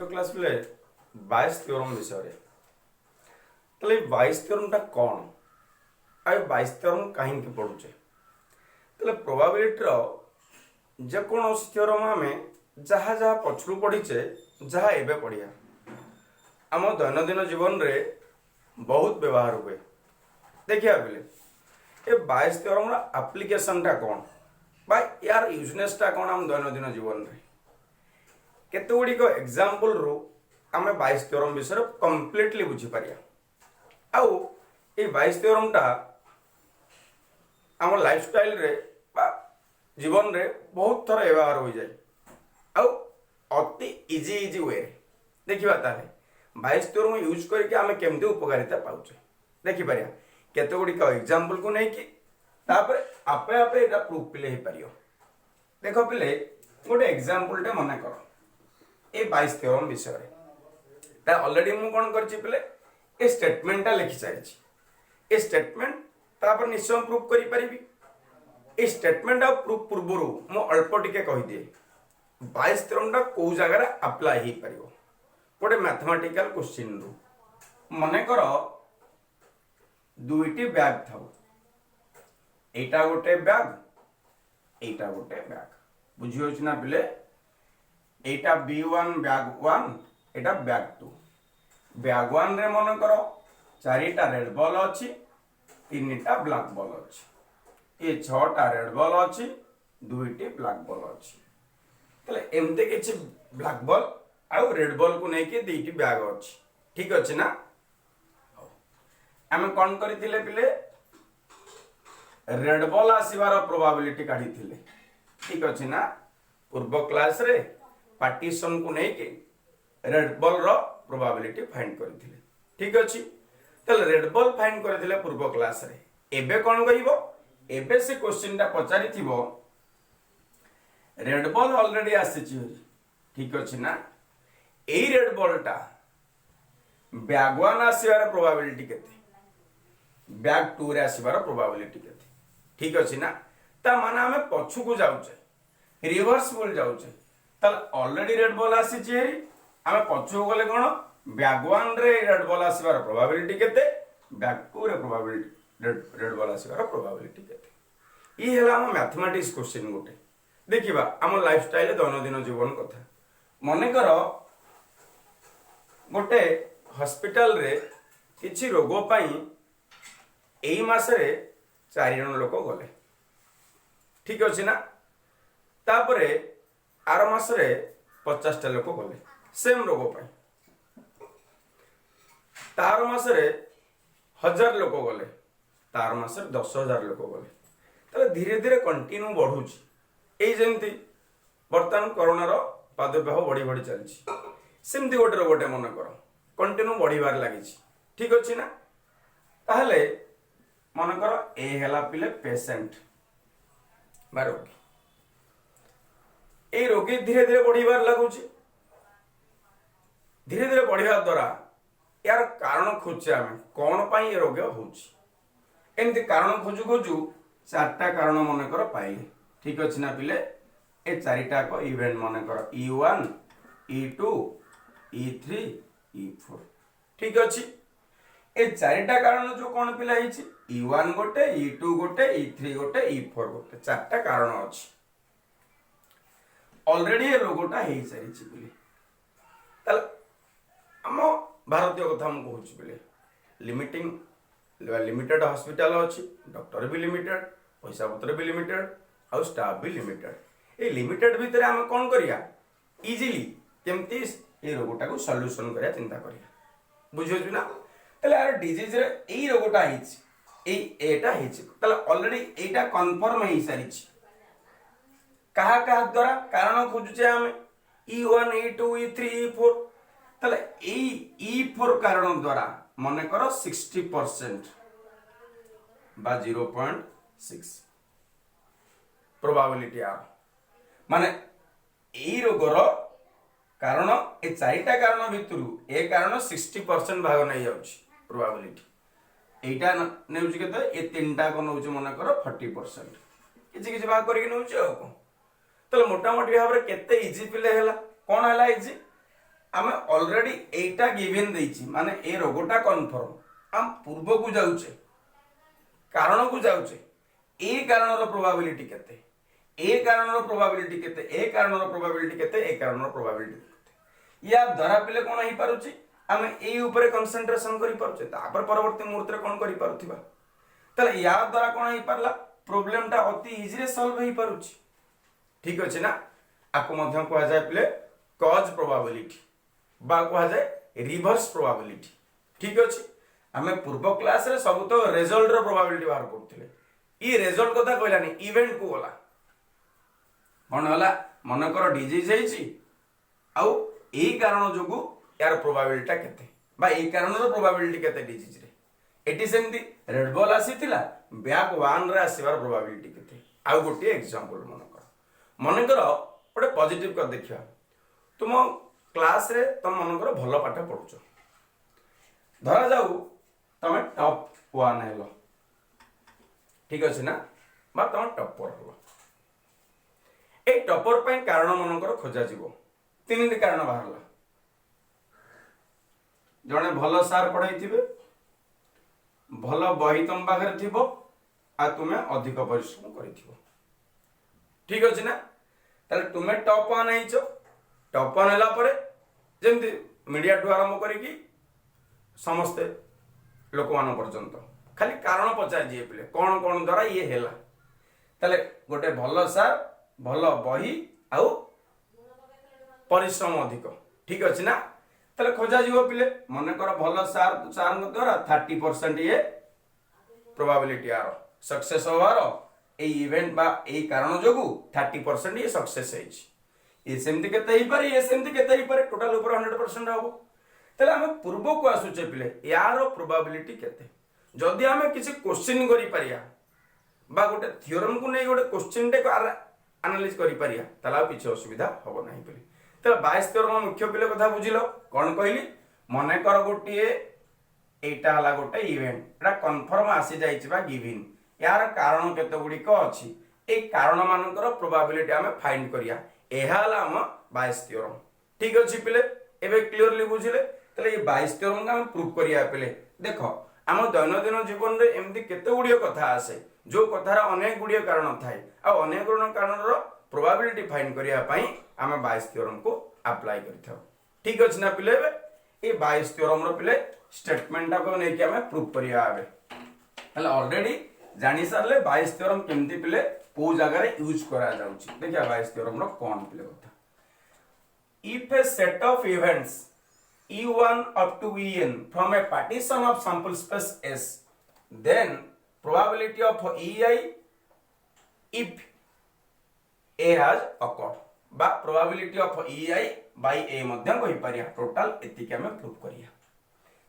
आठवीं क्लास बेले बायस थ्योरम विषय ताले बायस थ्योरम टा कौन आ बायस थ्योरम कहीं पढ़ुचे ताले प्रोबेबिलिटी रो जेकोसी थ्योरम आम जहाँ जहाँ पछरू पढ़ीचे जहाँ एबे पढ़िया आम दैनंदिन जीवन रे बहुत व्यवहार हुए देखिया बेले ए बायस थ्योरम एप्लिकेशन टा कौन बा यार यूजनेस टा कौन आम दैनंदिन जीवन रे केते गुड़िक एग्जांपल रू आम बायस थ्योरम विषय कंप्लीटली बुझी पारिया आउ ए बायस थ्योरम टा आम लाइफस्टाइल रे बा जीवन रे बहुत थर व्यवहार हो जाए आउ अति इजी इजी वे देखिबा ताले बायस थ्योरम यूज करके आम केमती उपकारिता पाउचे देखि पारिया केते गुड़िक एग्जांपल को नहीं कि तापर आपे आपे एटा प्रूफ पिले ही पारियो देखो पिले गोटे एग्जांपल टे मने करो ए बायस थ्योरम विषय ता ऑलरेडी मु कोन करछि पिले ए स्टेटमेंट ता लिखि सारिछि ए स्टेटमेंट तापर निश्चय प्रूफ करि परिबी ए स्टेटमेंट ऑफ प्रूफ पूर्वरु मु अल्प टिके कहि दिए बायस थ्योरम ता को जगह रे अप्लाई ही परिबो गोटे मैथमेटिकल क्वेश्चन रु मने करो दुईटी बैग थाउ एटा गोटे बैग बुझी होछि ना पिले एटा B1 बैग 1 एटा बैग 2 बैग 1 रे मन करो चारिटा रेड बॉल अछि तीनटा ब्लैक बॉल अछि ए छटा रेड बॉल अछि दुईटी ब्लैक बॉल अछि तले एमते किछि ब्लैक बॉल आउ रेड बॉल को नै के दुईटी बैग अछि ठीक अछि ना आमे कोन करिथिले पिले रेड बॉल आसीबार प्रोबेबिलिटी काढिथिले ठीक अछि ना पूर्व क्लास रे पार्टीशन को नहीं के रेड बॉल रो प्रोबेबिलिटी फाइंड करथिले ठीक अछि तले रेड बॉल फाइंड करथिले पूर्व क्लास रे एबे कोन करिवो एबे से क्वेश्चन टा पचारि थिबो रेड बॉल ऑलरेडी आसीछि ठीक अछि ना एई रेड बॉल टा बैग 1 आसीबार प्रोबेबिलिटी केते बैग 2 रे आसीबार प्रोबेबिलिटी केते ठीक अछि ना ता माने हमें पछु को जाउचे रिवर्स बोल जाउचे तल ऑलरेडी रेड बॉल आसी चेरी हमें पछु गले कोन बैग 1 रे रेड बॉल आसीबार प्रोबेबिलिटी केते बैग 2 रे प्रोबेबिलिटी रेड बॉल आसीबार प्रोबेबिलिटी केते ई हला हम मैथमेटिक्स क्वेश्चन गोटे देखिबा हम लाइफस्टाइल दैनंदिन जीवन कथा मने करो गोटे हॉस्पिटल रे किछि रोग पई एई मासरे 4 जण लोक गले ठीक अछि ना तापरे आर मासरे 50 टा लोक गले सेम रोग पई तार मासरे 1000 लोक गले तार मासरे 10000 लोक गले तले धीरे धीरे कंटिन्यू बढ़ुची एई जेंती वर्तमान कोरोना रो प्रादुर्भाव बढ़ी बढ़ी चलछि सेमती गोटे मन करो कंटिन्यू बढ़िबार लागिछि ठीक अछि ना ताहले मन करो ए हेला पिले पेशेंट बा रोगी ए रोगी धीरे धीरे बढ़िबार लागुछि धीरे धीरे बढ़िबा द्वारा यार कारण खोजचे आमे कोन पई ए रोग होछि एमती कारण खोजु खोजु चारटा कारण मन करो पाइले ठीक अछि ना पिले ए चारिटा को इवेंट मन करो E1 E2 E3 E4 ठीक अछि ए चारिटा कारण जो कोन पिला हिछि E1 गोटे E2 गोटे E3 गोटे E4 गोटे चारटा कारण अछि ऑलरेडी ए रोगोटा हेइ सारिछि बिले तल हम भारतीय कथा हम कहूछि बिले लिमिटेड हॉस्पिटल अछि डॉक्टर भी लिमिटेड पैसा पत्र भी लिमिटेड और स्टाफ भी लिमिटेड ए लिमिटेड भीतर हम कोन करिया इजीली केमती ए रोगोटा को सॉल्यूशन करिया चिंता करिया बुझियो ना तले यार डिजीज रे एई रोगोटा हिछि एटा हिछि तले ऑलरेडी एटा कंफर्म हेइ सारिछि कहा कहा द्वारा कारण खोजुचे हम E1 E2 E3 E4 तले एई E4 कारण द्वारा मने करो 60% बा 0.6 प्रोबेबिलिटी आ माने एई रोगर कारण ए चारिटा कारण भितरु ए कारण 60% भाग नै जाउछि प्रोबेबिलिटी एटा नेउछि केते ए तीनटा को नउछि मने करो 40% किछि किछि भाग करिक नउछि आ को तले मोटा मोटी भाबरे केते इजी पिले हैला कोन हैला इजी आम ऑलरेडी एटा गिवन देछि माने ए रोगटा कन्फर्म आम पूर्व को जाउचे कारण को जाउचे ए कारण रो प्रोबेबिलिटी केते ए कारण रो प्रोबेबिलिटी केते ए कारण रो प्रोबेबिलिटी केते ए कारण रो प्रोबेबिलिटी केते या द्वारा पिले कोन ही पारुची आम ए ऊपर कंसंट्रेशन करि पारुचे तापर परवर्ती मुहूर्त रे कोन करि पारुथिबा तले या द्वारा कोन ही पारला प्रॉब्लम टा अति इजी रे सॉल्व ही पारुची ठीक अछि ना आपको मध्यम कहा जाए पिले कॉज प्रोबेबिलिटी बा कहा जाए रिवर्स प्रोबेबिलिटी ठीक अछि आमे पूर्व क्लास रे सब तो रिजल्ट रो प्रोबेबिलिटी बाहर करथिले ई रिजल्ट कथा कहलानी इवेंट को होला कोन होला मन कर डिजीज हेछि आउ एही कारण जोगु यार प्रोबेबिलिटी केते बा एही कारण रो प्रोबेबिलिटी केते डिजीज रे एटी सेमती रेड बॉल आसीतिला बैक 1 रे आसीबार प्रोबेबिलिटी केते आउ गोटे एग्जांपल मन कर गोटे पॉजिटिव कर देखिया तुम क्लास रे तुम मन कर भलो पाठ पढुछ धरा जाऊ तमे टॉप 1 हेलो ठीक अछि ना बा तुम टॉपर हेलो ए टॉपर पे कारण मन कर खोजा जीवो तीन कारण बाहरला जने भलो सार पढाइथिबे भलो बही तुम पाखरे थिबो आ तुमे अधिक परिश्रम करिथिबो ठीक अछि ना ताले तुमे टॉप 1 आइचो टॉप 1 हला परे जेमति मीडिया टू आरंभ करी कि समस्त लोक मान पर्यंत खाली कारण पचार जे पिले कोन कोन द्वारा ये हेला ताले गोटे भलो सार भलो बही आउ परिश्रम अधिक ठीक अछि ना ताले खोजा जीवो पिले मन कर भलो सार द्वारा 30% ये प्रोबेबिलिटी आरो सक्सेस होवार ए इवेंट बा ए कारण जोगु 30% ये सक्सेस हेछि ये सेमति केते ही पारे ये सेमति केते ही पारे टोटल ऊपर 100% होबो तले हम पूर्व को आसुचे पिले यार प्रोबेबिलिटी केते जदि हम किसी क्वेश्चन करि पारिया बा गोटे थ्योरम को नै गोटे क्वेश्चन टे एनालाइज करि पारिया तला किछि असुविधा होबो नाही पिले तले 22 थ्योरम मुख्य पिले कथा बुझिलो कोन कहली मने कर गोटे एटा हला गोटे इवेंट एटा कंफर्म आसी जाइछि बा गिवन यार कारण केते गुडी को अछि ए कारण मानकर प्रोबेबिलिटी हमें फाइंड करिया एहा हला हम 22 थ्योरम ठीक अछि पिले एबे क्लियरली बुझिले तले ये 22 थ्योरम का हम प्रूफ करिया पिले देखो हम दैनंदिन जीवन रे एमदी केते गुडी कथा आसे जो कथार अनेक गुडी कारण थाए आ अनेक कारण रो प्रोबेबिलिटी फाइंड करिया पई हम 22 थ्योरम को अप्लाई करथौ ठीक अछि ना पिले ए 22 थ्योरम रो पिले स्टेटमेंट को नै कि हम प्रूफ करिया आबे हला ऑलरेडी जानि सारले 22 थ्योरम केमती पिले को जगह रे यूज करा जाउची देखिया 22 थ्योरम रो कोन पिले कथा if A set of events e1 up to en from a partition of sample space S then probability of ei if a has occurred बा probability of ei by a मध्यम कहि परिया total एति के हमें proof करिया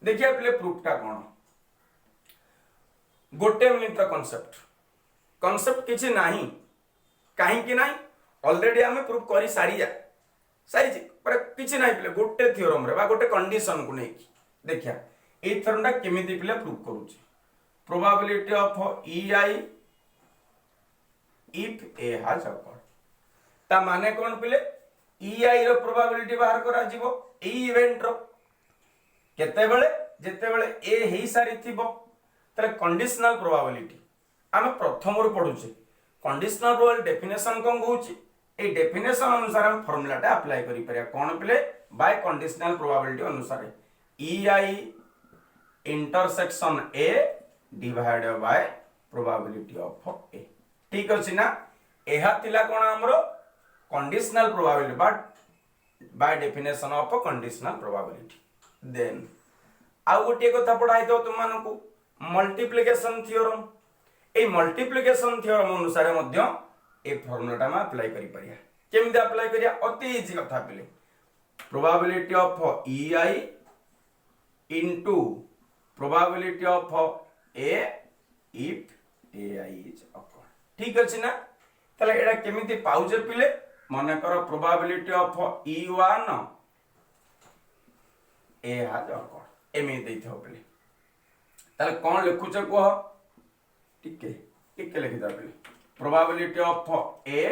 देखिए पहले प्रूफ टा कोन गोटे मिनिट रा कांसेप्ट किछि नाही काहे कि नाही ऑलरेडी हमें प्रूफ करि सारी पर किछि नाही पले गोटे थ्योरम रे बा गोटे कंडीशन को नै देखिया ए थ्योरम टा केमिति पले प्रूफ करूची probability of ei if a has occurred ता माने कोन पले ei रो प्रोबेबिलिटी बाहर करा जीवो ए इवेंट रो केते बेले जेते बेले ए हेई सारी थिबो तले कंडीशनल प्रोबेबिलिटी हम प्रथम रो पढुचे कंडीशनल प्रोबेबिलिटी डेफिनेशन कोन कहूची ए डेफिनेशन अनुसार हम फार्मूला टा अप्लाई करि परिया कोन पले बाय कंडीशनल प्रोबेबिलिटी अनुसार ei intersection a divided by probability of a ठीक अछि ना एहा तिला कोन हमरो conditional probability but by definition of conditional probability then आ गोटे कथा पढाइ दो तुम मानकू मल्टीप्लिकेशन थ्योरम ए मल्टीप्लिकेशन थ्योरम अनुसार मध्य ए फार्मूला में अप्लाई करि परिया केमिति अप्लाई करिया अति इजी कथा पिले probability of ei into probability of a if ai is occurred ठीक अछि ना तले एडा केमिति पाउजे पिले माने कर probability of e1 a has occurred एमि देथौ पिले तले कोन लिखुछ को टिके लिखि दा पिले probability of a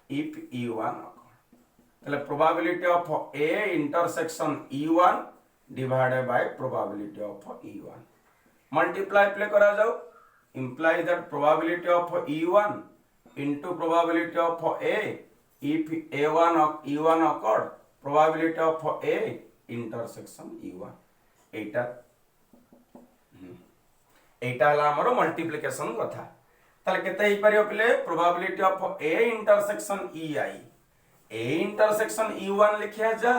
if e1 occur ताले probability of A intersection E1 divided by probability of E1 multiply play करा जाओ implies that probability of E1 into probability of A if A1 of E1 occurred probability of A intersection E1 एटा एटा हला हमरो multiplication कथा ताले केते ही परियो पिले probability of A intersection EI A intersection E1 लिखिया जा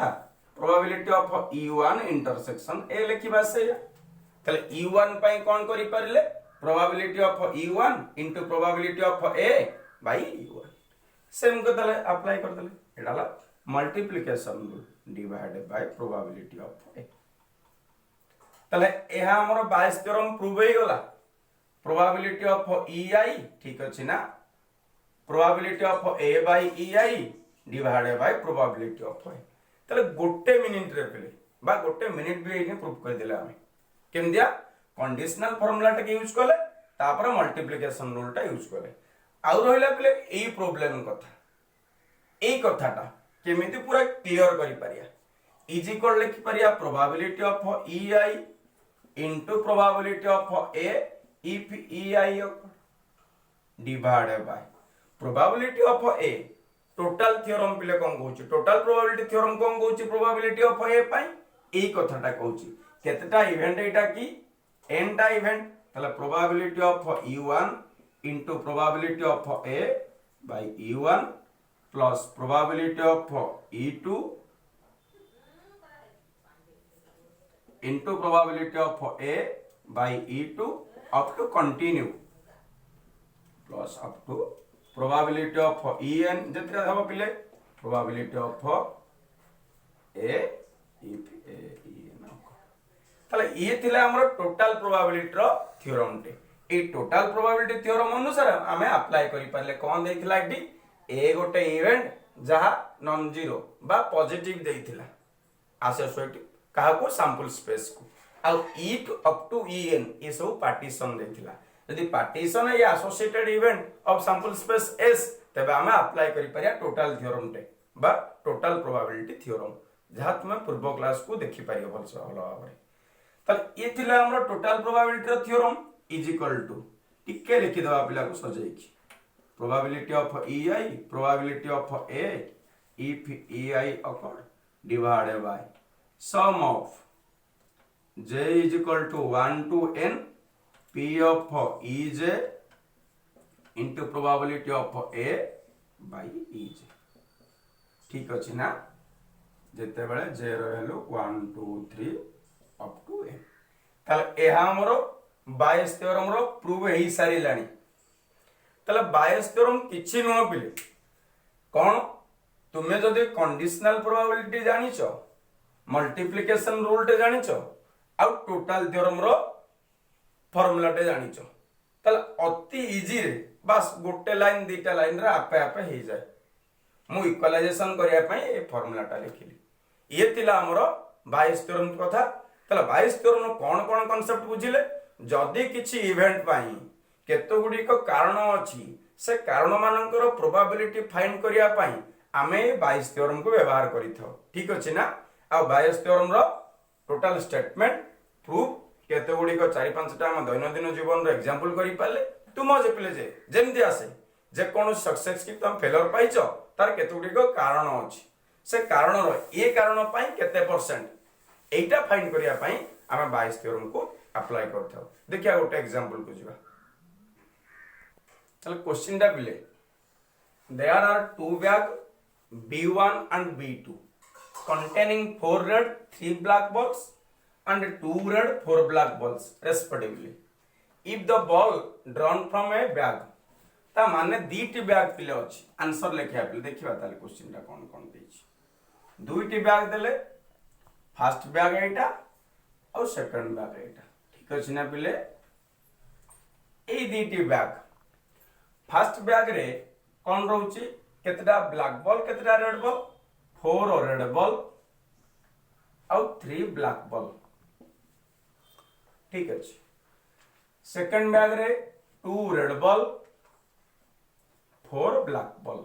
probability of E1 intersection A लिखिबा से ताले E1 पई कोन करि परले probability of E1 into probability of A by E1 same को ताले अप्लाई कर देले एडाला multiplication rule divided by probability of A ताले एहा हमरो बायस थ्योरम प्रूव हे गला प्रोबेबिलिटी ऑफ EI ठीक अछि ना probability of A by EI divided by probability of A ताले गोटे मिनिट रे पेले बा गोटे मिनिट भी एने प्रूव कर देले हमें केम दिया कंडीशनल फार्मूला टा यूज करले तापर मल्टीप्लिकेशन रूल टा यूज करले आउ रहिला पेले एई प्रॉब्लम कथा एई कथाटा केमिति पूरा क्लियर करि परिया इज इक्वल लिखि परिया probability of EI into probability of A if EI divided by probability of A total theorem पिले कोन कहूची total probability theorem cone कहूची probability of A पई एई कथाटा कहूची केतटा इवेंट एटा की n टा इवेंट तले probability of E1 into probability of A by E1 plus probability of E2 into probability of A by E2 up to continue plus up to probability of En जेतरा हबो पिले probability of A if A En ताले ये थिला हमर total probability रो theorem टे ए total probability theorem अनुसार हमें अप्लाई करि परले कोन देथिला एटी ए गोटे इवेंट जहा नॉन जीरो बा पॉजिटिव देथिला एसोसिएटिव कहा को सैंपल स्पेस को आ ई टू अप टू En ये सब पार्टीशन देथिला यदि पार्टीशन है associated event of sample space S तबे हमें अप्लाई करि परिया टोटल थ्योरम टे बा टोटल प्रोबेबिलिटी थ्योरम जहा तुमे पूर्व क्लास को देखि परियो भलसे हलो भाबरे त ये थिला हमर टोटल प्रोबेबिलिटी रो थ्योरम इज इक्वल टू टिके लिखि दबा पिला को सजेकी probability of EI probability of A if EI occur divided by sum of j is equal to 1 to n p of EJ into probability of A by EJ ठीक अछि ना जेते बेले j रहलो 1 2 3 up to n ताले एहा हमरो बायस theorem रो prove हेई सारी लानी ताले बायस थ्योरम किछि नो पिले कोन तुमे जदि कंडीशनल प्रोबेबिलिटी जानिचो मल्टीप्लिकेशन रूल टे जानिचो आ टोटल थ्योरम रो फार्मूला टे जानिचो ताले अति इजी रे बस गोटे लाइन दीटा लाइन रे आपे आपे हे जाय मु इक्वलाइजेशन करिया पई ए फार्मूला टा लिखिली ये तिला हमरो बायस थ्योरम कथा ताले बायस थ्योरम नो कोन कोन कांसेप्ट बुझिले जदि किछि इवेंट पई केतो गुडी को कारण अछि से कारण मानकर प्रोबेबिलिटी फाइंड करिया पई आमे बायस थ्योरम को व्यवहार करिथौ ठीक अछि ना आ बायस थ्योरम रो टोटल स्टेटमेंट प्रूफ केते गुडी को 4-5 टा हम दैनंदिन जीवन रो एग्जांपल करि पाले तुम जे पिले जे जेमति आसे जे कोन सक्सेस कि तुम फेलियर पाइछो तार केते गुडी को कारण अछि से कारण रो ए कारण पई केते परसेंट एटा फाइंड करिया पई आमे बायस थ्योरम को अप्लाई करथौ देखिया गोटे एग्जांपल को जिबा चल क्वेश्चन दा बिले there are two bag B1 and B2 containing 4 red 3 black balls and 2 red 4 black balls respectively if the ball drawn from a bag ता माने दीटी बैग पिले अछि आंसर लेखिया पिले देखिबा ताले क्वेश्चन ता कोन कोन देछि दुईटी बैग देले फर्स्ट बैग एटा और सेकंड बैग एटा ठीक अछि ना पिले ए दीटी बैग फर्स्ट बैग रे कोन रहउची केतटा ब्लैक बॉल केतटा रेड बॉल 4 रेड बॉल और 3 ब्लैक बॉल ठीक अछि सेकंड बैग रे 2 red ball 4 black ball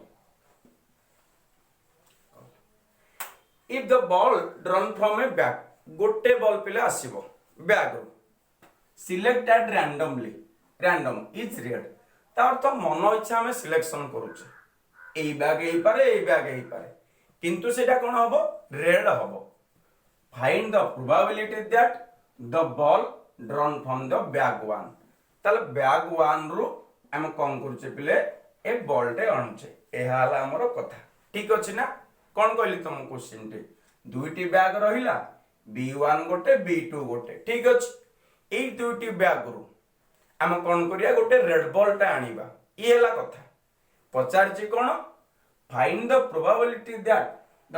if the ball drawn from a bag गोटे बॉल पिले आसीबो बैग रो select at randomly random is red तार तो मन इच्छा हमें सिलेक्शन करूचे एई बैग एई पारे एई बैग एई पारे किंतु सेटा कोन हबो रेड हबो find the probability that the ball drawn from the bag 1 ताले बैग 1 रु हम कोन करूचे पिले ए बॉल टे आणुचे एहा हला हमर कथा ठीक अछि ना कोन कहली तुम क्वेश्चन टे दुईटी बैग रहिला B1 गोटे B2 गोटे ठीक अछि एई दुईटी बैग रु हम कोन करिया गोटे रेड बॉल टा आनिबा ई हला कथा पचारची कोन find the probability that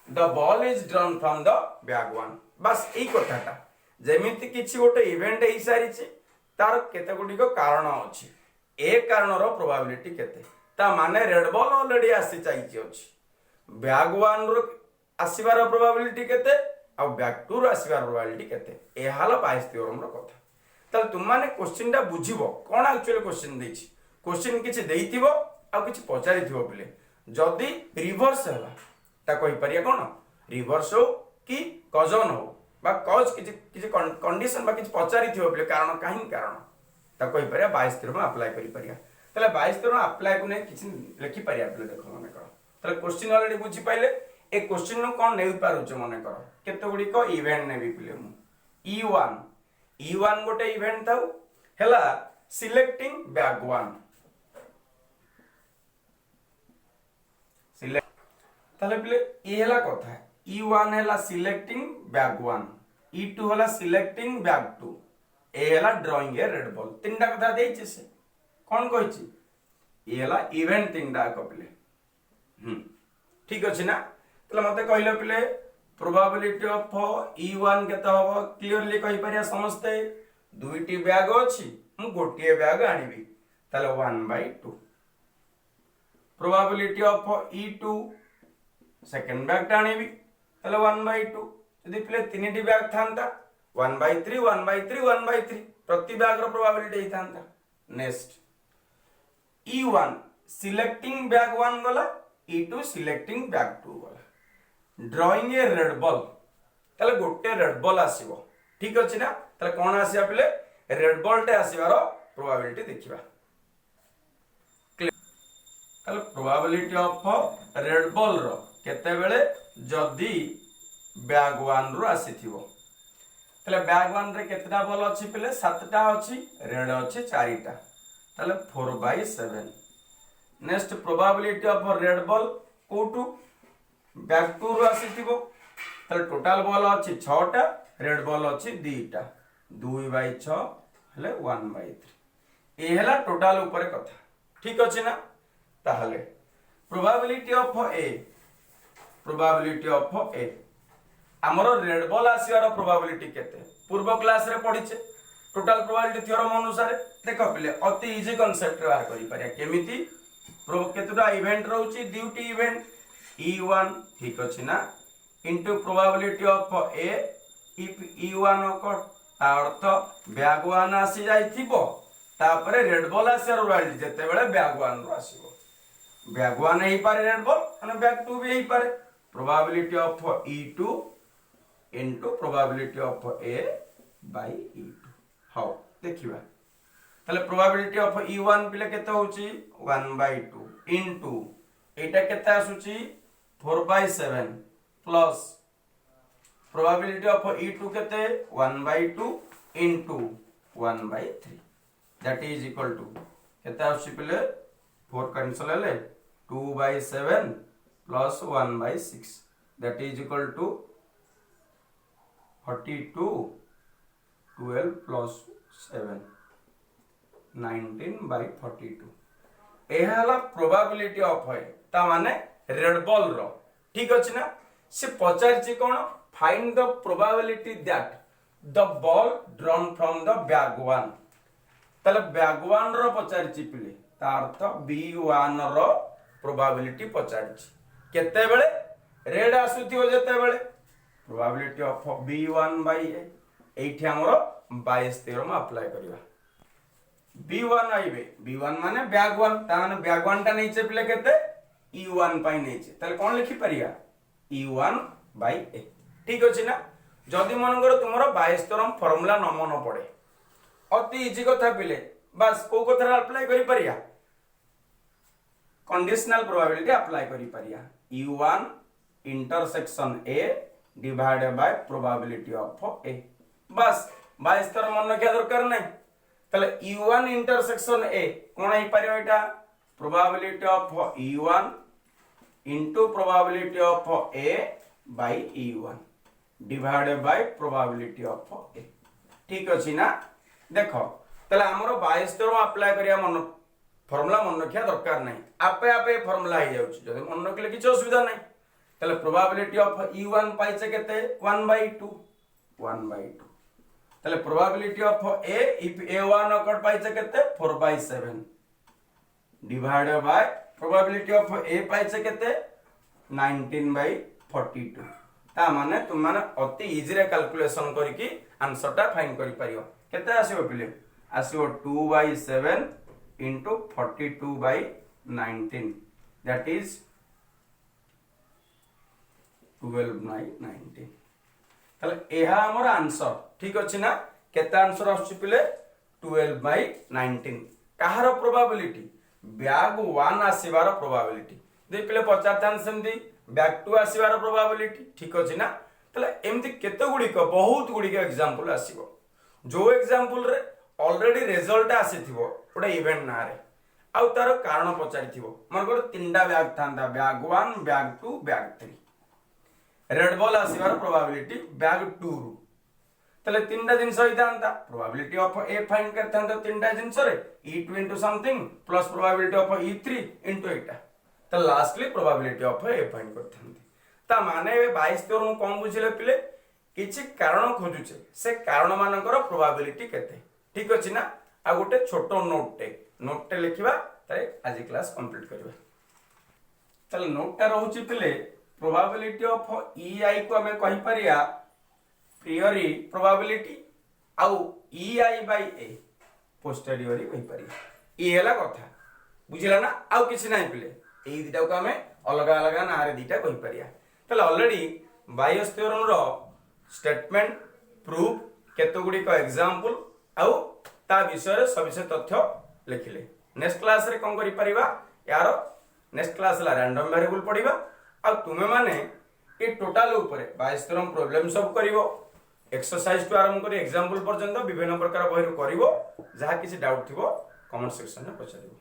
the ball is drawn from the bag 1 बस एई कथाटा जेमिति किछि गोटे इवेंट हेई सारिछि तार केते गुडी को कारण अछि ए कारणर प्रोबेबिलिटी केते ता माने रेड बॉल ऑलरेडी आसी चाइछि अछि बैग 1 रो आसीबार प्रोबेबिलिटी केते आ बैग 2 रो आसीबार प्रोबेबिलिटी केते ए हाल बाइस थ्योरम रो कथा तल तुम माने क्वेश्चन टा बुझिबो कोन एक्चुअली क्वेश्चन देछि क्वेश्चन किछि देइथिबो आ किछि पचारिथिबो बिले जदी रिवर्स हला ता कहि परिया कोन रिवर्स हो कि कजन हो बा कज किछि कंडीशन बा किछि पचारिथिबो बिले कारण काहे कारण ता कहि परिया 22 थ्योरम अप्लाई करि परिया तले 22 थ्योरम अप्लाई को नै किछि लिखि परिया बिले देखो माने कर तले क्वेश्चन ऑलरेडी बुझि पाइले ए क्वेश्चन नो कोन नै पारुछ माने कर केते गुडी को इवेंट नै भी पिले मु E1 गोटे इवेंट थाउ हेला सिलेक्टिंग बैग 1 सिलेक्ट ताले बिले ए हेला कथा E1 हेला सिलेक्टिंग बैग 1 E2 हेला सिलेक्टिंग बैग 2 ए हेला ड्राइंग ए रेड बॉल तीनटा कथा देइछे से कोन कहिछि ए हेला इवेंट तीनटा कपिले ठीक अछि ना तले मते कहिलो पिले प्रोबेबिलिटी ऑफ E1 केते हबो क्लियरली कहि परिया समझते दुईटी बैग अछि मु गोटिए बैग आनिबी ताले 1/2 probability of E2 second bag आनिबी ताले 1/2 यदि प्ले तीनटी बैग थांता 1/3 1/3 1/3 प्रति बैग रो प्रोबेबिलिटी थांता नेक्स्ट E1 सिलेक्टिंग बैग 1 गला E2 सिलेक्टिंग बैग 2 गला ड्राइंग ए रेड बॉल ताले गोटे रेड बॉल आसीबो ठीक अछि ना ताले कोन आसीबा पले रेड बॉल टे आसीबारो प्रोबेबिलिटी देखिबा ताले प्रोबेबिलिटी ऑफ रेड बॉल रो केते बेले जदी बैग 1 रो आसीथिबो ताले बैग 1 रे केतेटा बॉल अछि पले 7टा अछि रेड अछि 4टा ताले 4/7 next probability of red ball कोटू बैग 2 रो आसीथिबो ताले टोटल बॉल अछि 6टा रेड बॉल अछि 2टा 2/6 हले 1/3 ए हेला टोटल ऊपर कथा ठीक अछि ना ताहले प्रोबेबिलिटी ऑफ ए हमरो रेड बॉल आसीवार प्रोबेबिलिटी केते पूर्व क्लास रे पढिचे टोटल प्रोबेबिलिटी थ्योरम अनुसार देखो पिले अति इजी कांसेप्ट व्यवहार करि परिया केमिति केतुटा इवेंट रहउची ड्यूटी इवेंट E1 ठीक अछि ना into probability of A if E1 को अर्थ बैग 1 आसी जाइथिबो तापरे रेड बॉल आसी प्रोबेबिलिटी जते बेले बैग 1 रो आसीबो बैग 1 एही पारे रेड बॉल અને बैग 2 भी एही पारे probability of E2 into probability of A by E2 हाउ देखिबा तले प्रोबेबिलिटी ऑफ E1 पिले केते होची 1/2 इनटू एटा केते आसुची 4/7 प्लस प्रोबेबिलिटी ऑफ E2 केते 1/2 into 1/3 that is equal to केते आसुची पले 4 कैंसिल हेले 2/7 plus 1/6 that is equal to 42 12 plus 7 19/42 एहा हला प्रोबेबिलिटी ऑफ है ता माने रेड बॉल रो ठीक अछि ना से पचारछि कोन find the probability that the ball drawn from the bag 1 तले बैग 1 रो पचारछि पिले ता अर्थ B1 रो प्रोबेबिलिटी पचारछि केते बेले रेड आसुथिबो जते बेले प्रोबेबिलिटी ऑफ B1 बाय एठी हमरो 22 थ्योरम अप्लाई करिवा B1 आइबे B1 माने बैग 1 ता माने बैग 1 ता नैचे पिले केते E1 पाई नैचे तले कोन लिखि परिया E1 बाई ए। ठीक अच्छे ना। जदि मनकर तुम बाईस थरम फर्मुला न मन पड़े अति इजी कथा पिले बस को कथा अप्लाई करि परिया कंडीशनल प्रोबेबिलिटी अप्लाई करि परिया U1 intersection A divided by probability of A। बस 22 थर मन रखा दरकार नहीं। तले U1 इंटरसेक्शन A कोन हे परियो एटा probability of U1 into probability of A by E1 divided by probability of A। ठीक अछि ना। देखो तले हमरो 22 थर अप्लाई करिया मन फॉर्मूला मन रखा दरकार नहीं। आपे आपे फॉर्मूला हो जाउछ जदि मन रखले किछ असुविधा नहीं। तले प्रोबेबिलिटी ऑफ E1 पाइছে केते 1/2 1/2। तले probability of A if A1 occurred पाइছে केते 4/7 divided by probability of A पाइছে केते 19/42। ता माने तुम माने अति इजी रे कैलकुलेशन करके आंसर टा फाइंड करि परियो। केते आसीबो पिले आसीबो 2/7 into 42/19 that is 12/19। ताले एहा हमर आंसर। ठीक अछि ना। केते आंसर आछि पिले 12/19। कहार प्रोबेबिलिटी बैग 1 आसीबार प्रोबेबिलिटी दे पिले 50 सेमदी बैग 2 आसीबार प्रोबेबिलिटी। ठीक अछि ना। ताले एमति केते गुडी को बहुत गुडी के एग्जांपल आसीबो जो एग्जांपल रे ऑलरेडी रिजल्ट आसीथिबो ओडा इवेंट ना रे आउ तार कारण पचारि थिबो मन को तीनटा बैग थांदा bag 1 bag 2 bag 3 red ball आसीबार प्रोबेबिलिटी बैग 2 रु तले तीनटा जिंस होइतांता प्रोबेबिलिटी ऑफ ए फाइंड करथांता तीनटा जिंस रे E2 into something plus probability of E3 into एटा त lastly probability of A find करथांती। ता माने 22 तोर मु कोन बुझिले पिले किछि कारण खोजुचे से कारण मानकर प्रोबेबिलिटी केते। ठीक अछि ना। आ गोटे छोटो नोट टे लिखिबा तारे आज क्लास कंप्लीट करबा। चल नोट टा रहउची पिले प्रोबेबिलिटी ऑफ EI को हमें कहि परिया प्रियोरी प्रोबेबिलिटी आउ EI बाय A पोस्टेरियोरी कहि परिया। ई हैला कथा बुझिला ना। आउ किछि नाही पिले एई दिटा को हमें अलग अलग ना रे दिटा कहि परिया। तले ऑलरेडी बायस थ्योरम रो स्टेटमेंट प्रूफ केतो गुडी को एग्जांपल आउ ता विषय सविशेष तथ्य लिखिले। नेक्स्ट क्लास रे कोन करि परिबा यार नेक्स्ट क्लास ला रैंडम वेरिएबल पढिबा आ तुमे माने ए टोटल ऊपर 22 तरम प्रॉब्लम सब करिवो एक्सरसाइज टू आरंभ करी एग्जांपल पर्यंत विभिन्न प्रकार बहिर करिवो जहा किछि डाउट थिबो कमेंट सेक्शन में पछारिवो।